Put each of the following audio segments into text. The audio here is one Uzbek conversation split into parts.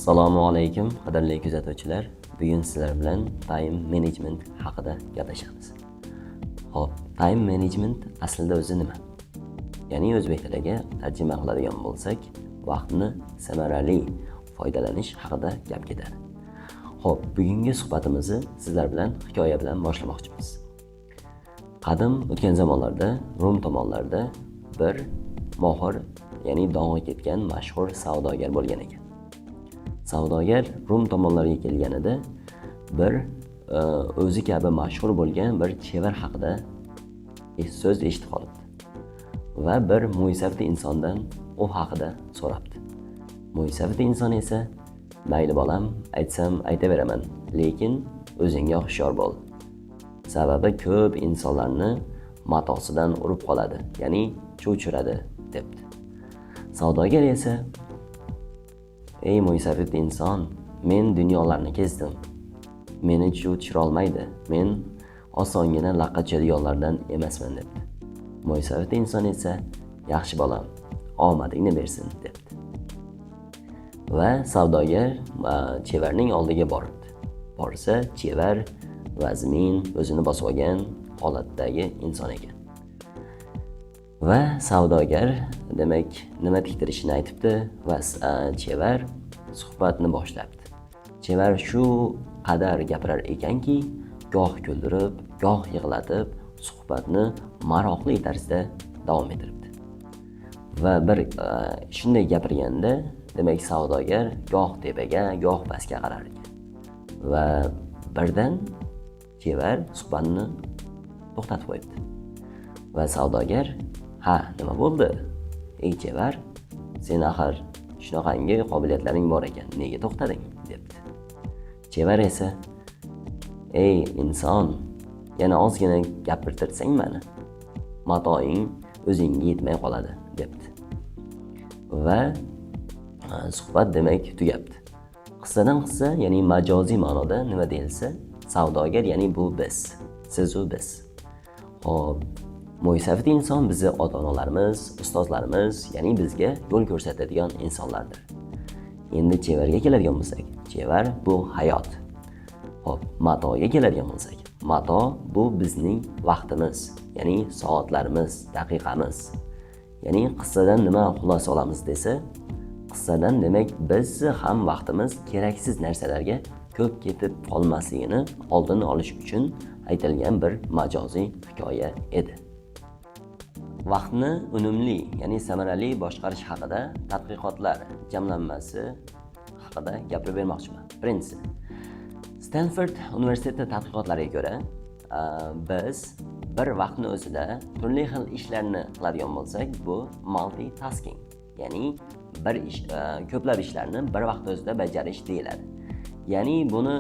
Assalomu alaykum, qadrli kuzatuvchilar. Bugun sizlar bilan time management haqida gaplashamiz. Xo'p, time management aslida o'zi nima? Ya'ni o'zbek tiliga tarjima qiladigan bo'lsak, vaqtni samarali foydalanish haqida gap ketadi. Xo'p, bugungi suhbatimizni sizlar bilan hikoya bilan boshlamoqchimiz. Qadim o'tgan zamonlarda Rum tomonlarida bir mohir, ya'ni dong'i ketgan mashhur savdogar bo'lgan ekan. Savdogar Rum tomonlariga kelganida bir o'zi kabi mashhur bo'lgan bir chevar haqida so'z eshitib qolibdi va bir mo'ysafid insondan u haqida so'rabdi. Mo'ysafid inson esa mayli bolam, aytsam aytaveraman, lekin o'zingga hushyor bo'l. Sababi ko'p insonlarni matosidan urib qoladi, ya'ni cho'chiradi debdi. Savdogar esa ey mo'ysafid inson, men dunyolarni kezdim. Meni cho'chira olmaydi. Men osongina laqqa tushadiganlardan emasman debdi. Mo'ysafid inson esa yaxshi bolam, omadingni bersin debdi. Va savdogar chevarning oldiga boribdi. Borsa, chevar vazmin o'zini bosib olgan holatdagi inson ekan. Va savdogar demak nima tiktirishini aytibdi va chevar suhbatni boshlabdi. Chevar shu qadar gapirar ekanki, goh kuldirib, goh yig'latib suhbatni maroqli tarzda davom ettiribdi. Va bir shunday gapirganda, demak savdogar goh tepaga, goh pastga qarar ekan. Va birdan chevar suhbatni to'xtatib qo'yibdi. Va savdogar ha, nima bo'ldi? Ey chevar, sen axir shunaqangi qobiliyatlaring bor ekan, nega to'xtading? Debdi. Chevar esa ey inson, yana ozgina gapirtirsang meni, matoing o'zingga yetmay qoladi debdi. Va suhbat demak tugabdi. Qissadan qissa, ya'ni majoziy ma'noda nima deyilsa, savdogar ya'ni bu biz, siz u biz. Xo'p, mo'ysafid inson bizni ota-onalarimiz, ustozlarimiz, ya'ni bizga yo'l ko'rsatadigan insonlardir. Endi chevarga keladigan bo'lsak, chevar bu hayot. Xo'p, matoga keladigan bo'lsak, mato bu bizning vaqtimiz, ya'ni soatlarimiz, daqiqamiz. Ya'ni qissadan nima xulosa olamiz desa, qissadan demak biz ham vaqtimiz keraksiz narsalarga ko'p ketib qolmasligini oldini olish uchun aytilgan bir majoziy hikoya edi. Vaqtni unumli, ya'ni samarali boshqarish haqida tadqiqotlar jamlanmasi haqida gapirib bermoqchiman. Birinchisi, Stanford universiteti tadqiqotlariga ko'ra, biz bir vaqtni o'zida turli xil ishlarni qiladigan bo'lsak, bu multitasking, ya'ni bir ish, ko'plab ishlarni bir vaqt o'zida bajarish deyiladi. Ya'ni buni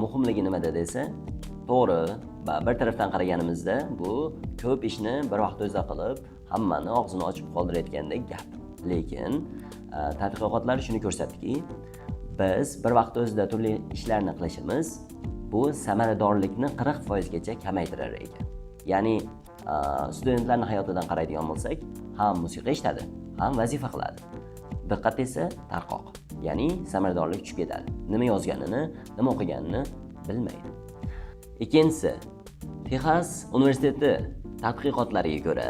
muhimligi nimada desa, to'g'ri, bir tarafdan qaraganimizda bu ko'p ishni bir vaqt o'zida qilib, hammani og'zini ochib qoldirayotgandek gap. Lekin tadqiqotlar shuni ko'rsatdiki, biz bir vaqt o'zida turli ishlarni qilishimiz bu samaradorlikni 40% gacha kamaytirar ekan. Ya'ni studentlarning hayotidan qaraydigan bo'lsak, ham musiqa eshitadi, ham vazifa qiladi. Diqqat esa tarqoq. Ya'ni samaradorlik tushib ketadi. Nima yozganini, nima o'qiganini bilmaydi. Ikkinchisi, Texas universiteti tadqiqotlariga ko'ra,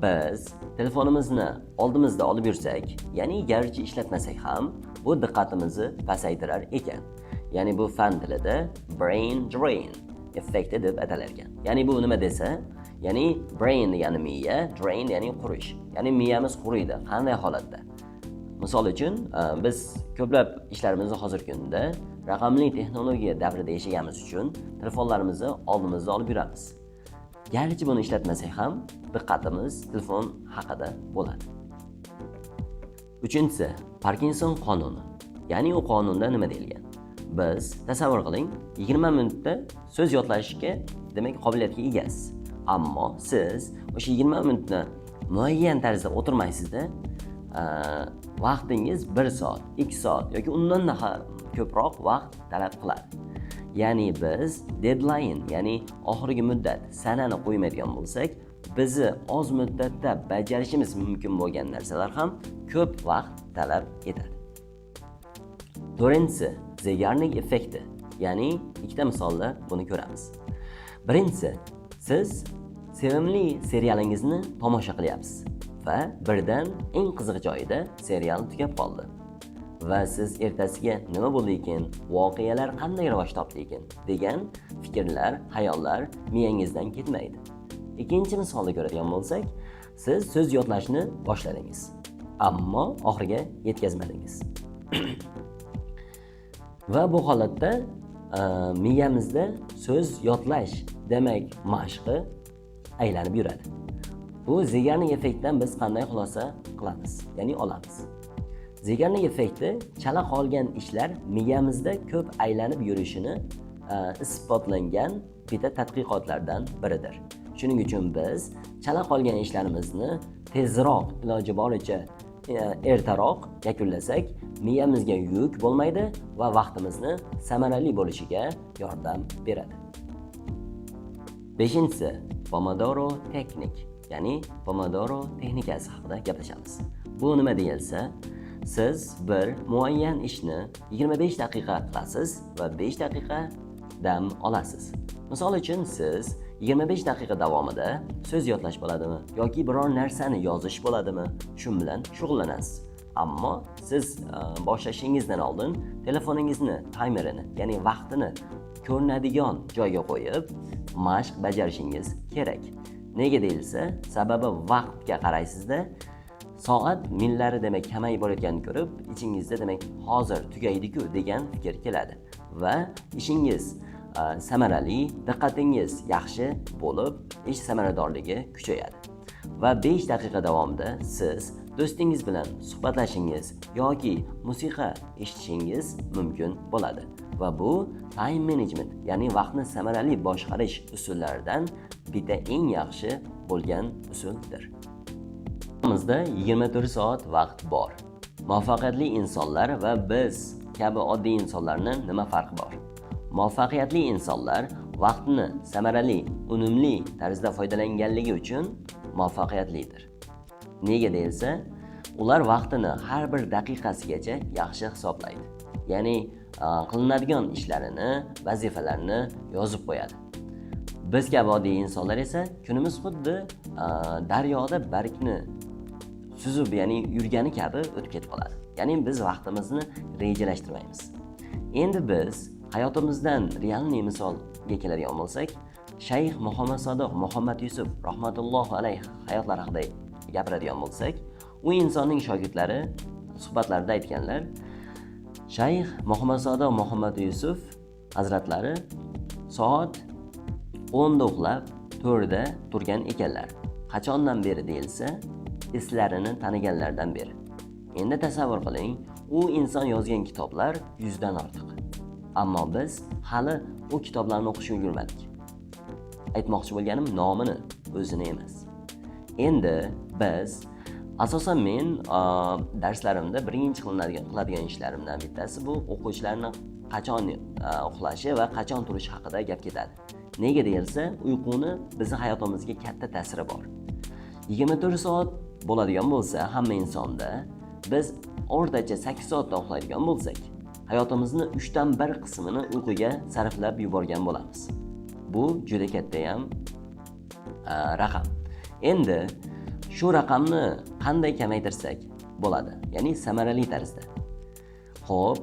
biz telefonimizni oldimizda olib yursak, ya'ni garchi ishlatmasak ham, bu diqqatimizni pasaytirar ekan. Ya'ni bu fan tilida brain drain effekti deb atalar ekan. Ya'ni bu nima desa, ya'ni brain degani miya, drain ya'ni qurish. Ya'ni miyamiz quriydi. Qanday holatda? Misol uchun, biz ko'plab ishlarimizni hozirgi kunda raqamli texnologiya davrida yashaganimiz uchun telefonlarimizni oldimizda olib yuramiz. Garchi buni ishlatmasak ham, diqqatimiz telefon haqida bo'ladi. Uchinchisi, Parkinson qonuni. Ya'ni u qonunda nima deyilgan? Biz tasavvur qiling, 20 minutda so'z yodlashga demak qobiliyatga egasiz. Ammo siz o'sha 20 minutni muayyan tarzda o'tirmaysizda, vaqtingiz 1 soat, 2 soat yoki undan ham ko'proq vaqt talab qiladi. Ya'ni biz deadline, ya'ni oxirgi muddat sanani qo'ymaydigan bo'lsak, bizni oz muddatda bajarishimiz mumkin bo'lgan narsalar ham ko'p vaqt talab etadi. To'rtinchisi Zeigarnik effekti. Ya'ni ikkita misolda buni ko'ramiz. Birinchisi, siz sevimli serialingizni tomosha qilyapsiz va birdan eng qiziq joyida serial tugab qoldi. Va siz ertasiga nima bo'ldi ekan, voqealar qanday rivoj topdi ekan degan fikrlar, xayollar miyangizdan ketmaydi. Ikkinchi misolni ko'radigan bo'lsak, siz so'z yodlashni boshladingiz, ammo oxiriga yetkazmadingiz. Va bu holatda miyamizda so'z yodlash demak mashqi aylanib yuradi. Bu Zeigarnik effektdan biz qanday xulosa qilamiz, ya'ni olamiz. Zeigarnik effekti chala qolgan ishlar miyamizda ko'p aylanib yurishini isbotlangan bitta tadqiqotlardan biridir. Shuning uchun biz chala qolgan ishlarimizni tezroq, iloji boricha ertaroq yakunlasak, miyamizga yuk bo'lmaydi va vaqtimizni samarali bo'lishiga yordam beradi. Beshinchisi, Pomodoro texnik, ya'ni Pomodoro texnikasi haqida gaplashamiz. Bu nima deyilsa, siz bir muayyan ishni 25 daqiqa qilasiz va 5 daqiqa dam olasiz. Misol uchun siz 25 daqiqa davomida so'z yodlash bo'ladimi yoki biror narsani yozish bo'ladimi, shu bilan shug'ullanasiz. Ammo siz boshlashingizdan oldin telefoningizni taymerini, ya'ni vaqtini ko'rinadigan joyga qo'yib, mashq bajarishingiz kerak. Nega deyilsa, sababi vaqtga qaraysizda, soat millari demak kamayib borayotganini ko'rib, ichingizda demak hozir tugaydi-ku degan fikr keladi va ishingiz samarali, diqqatingiz yaxshi bo'lib, ish samaradorligi kuchayadi. Va 5 daqiqa davomida siz do'stingiz bilan suhbatlashingiz yoki musiqa eshitishingiz mumkin bo'ladi. Va bu time management, ya'ni vaqtni samarali boshqarish usullaridan bitta eng yaxshi bo'lgan usuldir. Bizda 24 soat vaqt bor. Muvaffaqiyatli insonlar va biz kabi oddiy insonlarning nima farqi bor? Muvaffaqiyatli insonlar vaqtni samarali, unumli tarzda foydalanganligi uchun muvaffaqiyatlidir. Nega deyilsa, ular vaqtini har bir daqiqasigacha yaxshi hisoblaydi. Ya'ni qilinadigan ishlarini, vazifalarini yozib qo'yadi. Biz kabi oddiy insonlar esa kunimiz xuddi daryoda bargni suzib, ya'ni yurgani kabi o'tib ketib qoladi. Ya'ni biz vaqtimizni rejalashtirmaymiz. Endi biz hayotimizdan realniy misolga keladigan bo'lsak, Shayx Muhammad Sodiq Muhammad Yusuf rahmatullohi alayhi hayotlari haqida gapiradigan bo'lsak, u insonning shogirdlari suhbatlarida aytganlar, Shayx Muhammad Sodiq Muhammad Yusuf hazratlari soat 10 da uxlab, 4 da turgan ekanlar. Qachondan beri deyilsa, eslarini taniganlardan beri. Endi tasavvur qiling, u inson yozgan kitoblar 100 dan ortiq. Ammo biz hali u kitoblarni o'qishga ulgurmadik. Aytmoqchi bo'lganim nomini, o'zini emas. Endi biz asosan men darslarimda birinchi qiladigan ishlarimdan bittasi bu o'quvchilarning qachon uxlashi va qachon turishi haqida gap ketadi. Nega deyilsa, uyquni bizning hayotimizga katta ta'siri bor. 24 soat bo'ladigan bo'lsa, hamma insonda biz o'rtacha 8 soatda uxlaydigan bo'lsak, hayotimizning 3 dan 1 qismini uyquga sarflab yuborgan bo'lamiz. Bu juda katta ham raqam. Endi shu raqamni qanday kamaytirsak bo'ladi? Ya'ni samarali tarzda. Xo'p,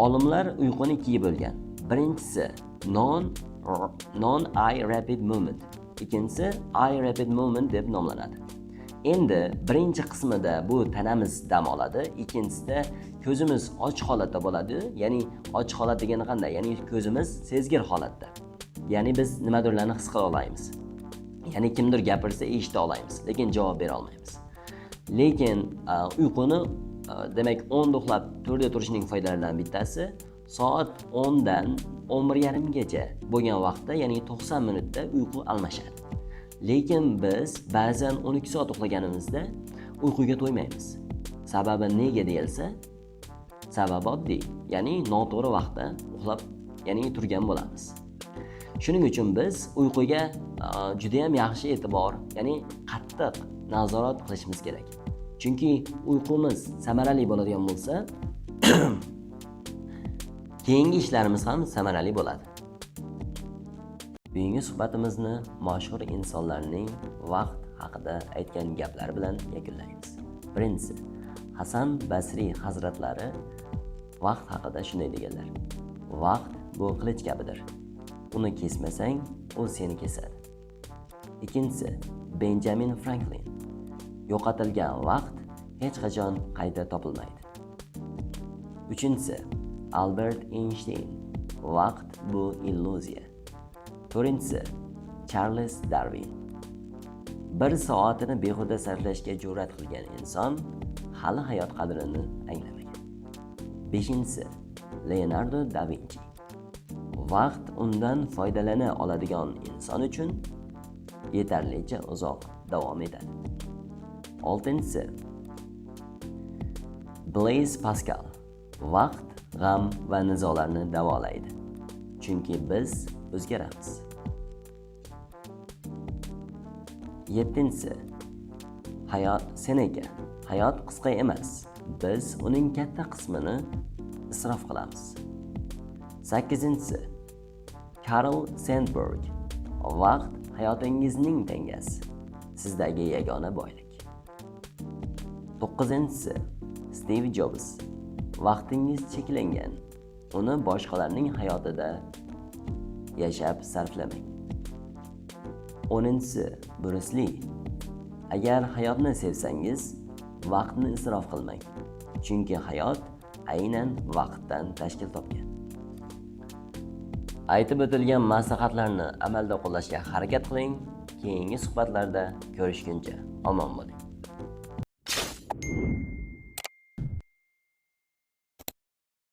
olimlar uyquni ikkiga bo'lgan. Birinchisi non-eye rapid movement. Ikkinchisi eye rapid movement deb nomlanadi. Endi birinchi qismida bu tanamiz dam oladi, ikkinchisida ko'zimiz ochiq holatda bo'ladi. Ya'ni ochiq holat degani qanday? Ya'ni ko'zimiz sezgir holatda. Ya'ni biz nimadirlarni his qila olamiz. Ya'ni kimdir gapirsa eshita olamiz, lekin javob bera olmaymiz. Lekin uyquni demak 10 da uxlab 4 da turishning foydalaridan bittasi soat 10 dan 11:30 gacha bo'lgan vaqtda, ya'ni 90 minutda uyqu almashadi. Lekin biz ba'zan 12 soat uxlaganimizda uyquga to'ymaymiz. Sababi nega deyilsa, sababi oddiy, ya'ni noto'g'ri vaqtda uxlab, ya'ni turgan bo'lamiz. Shuning uchun biz uyquga juda ham yaxshi e'tibor, ya'ni qattiq nazorat qilishimiz kerak. Chunki uyqumiz samarali bo'ladigan bo'lsa, keyingi ishlarimiz ham samarali bo'ladi. Bugungi suhbatimizni mashhur insonlarning vaqt haqida aytgan gaplari bilan yakunlaymiz. Birinchisi, Hasan Basriy hazratlari vaqt haqida shunday deganlar: vaqt bu qilich kabidir. Uni kesmasang, u seni kesadi. Ikkinchisi, Benjamin Franklin: yo'qotilgan vaqt hech qachon qayta topilmaydi. Uchinchisi, Albert Einstein: vaqt bu illyuziya. To'rtinchisi, Charles Darwin: bir soatini behuda sarflashga jur'at qilgan inson hali hayot qadrini anglamagan. Beshinchisi, Leonardo da Vinci: vaqt undan foydalana oladigan inson uchun yetarlicha uzoq davom etadi. Oltinchisi, Blaise Pascal: vaqt g'am va nizolarni davolaydi, chunki biz o'zgaramiz. Yettinchisi, Seneca: hayot qisqa emas, biz uning katta qismini isrof qilamiz. Sakkizinchisi, Carl Sandburg: vaqt hayotingizning dengasi, sizdagi yagona boylik. To'qqizinchisi, Steve Jobs: vaqtingiz cheklangan, uni boshqalarning hayotida yashab sarflamang. 10-si, Bruce Lee: agar hayotni sevsangiz, vaqtni isrof qilmang, chunki hayot aynan vaqtdan tashkil topgan. Aytib o'tilgan maslahatlarni amalda qo'llashga harakat qiling. Keyingi suhbatlarda ko'rishguncha omon bo'ling.